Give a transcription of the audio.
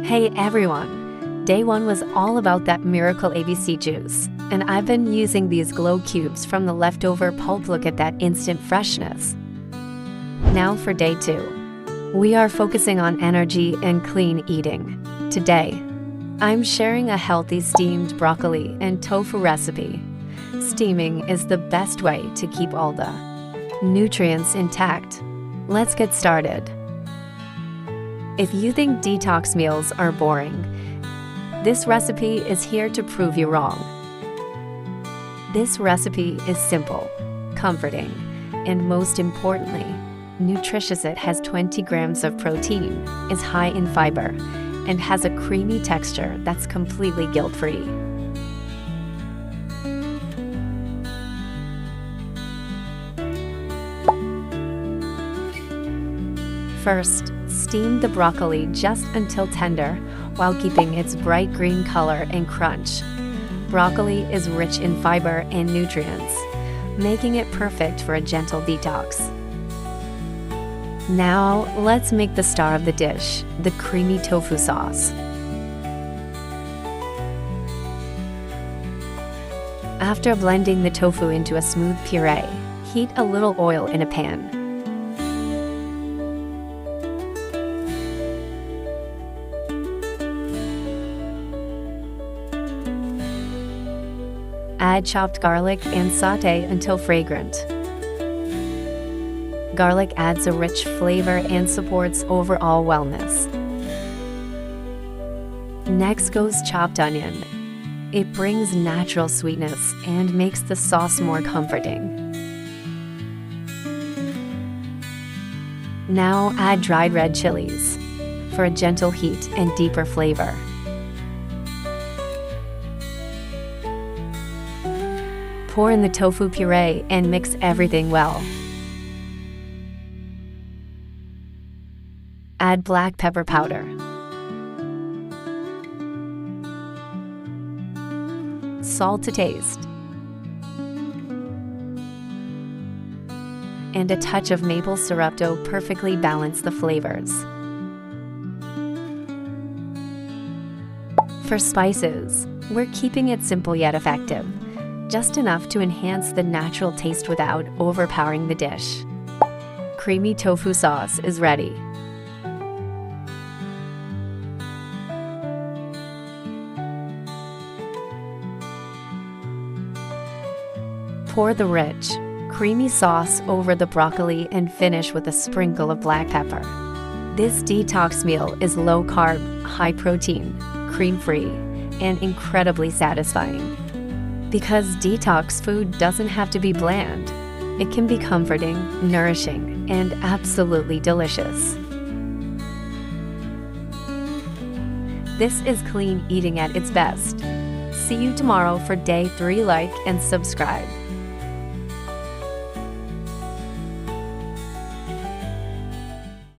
Hey everyone! Day 1 was all about that miracle ABC juice, and I've been using these glow cubes from the leftover pulp. Look at that instant freshness. Now for day 2. We are focusing on energy and clean eating. Today, I'm sharing a healthy steamed broccoli and tofu recipe. Steaming is the best way to keep all the nutrients intact. Let's get started. If you think detox meals are boring, this recipe is here to prove you wrong. This recipe is simple, comforting, and most importantly, nutritious. It has 20 grams of protein, is high in fiber, and has a creamy texture that's completely guilt-free. First, steam the broccoli just until tender while keeping its bright green color and crunch. Broccoli is rich in fiber and nutrients, making it perfect for a gentle detox. Now, let's make the star of the dish, the creamy tofu sauce. After blending the tofu into a smooth puree, heat a little oil in a pan. Add chopped garlic and sauté until fragrant. Garlic adds a rich flavor and supports overall wellness. Next goes chopped onion. It brings natural sweetness and makes the sauce more comforting. Now add dried red chilies for a gentle heat and deeper flavor. Pour in the tofu puree and mix everything well. Add black pepper powder. Salt to taste. And a touch of maple syrup to perfectly balance the flavors. For spices, we're keeping it simple yet effective. Just enough to enhance the natural taste without overpowering the dish. Creamy tofu sauce is ready. Pour the rich, creamy sauce over the broccoli and finish with a sprinkle of black pepper. This detox meal is low carb, high protein, cream-free, and incredibly satisfying. Because detox food doesn't have to be bland. It can be comforting, nourishing, and absolutely delicious. This is clean eating at its best. See you tomorrow for day 3. Like and subscribe.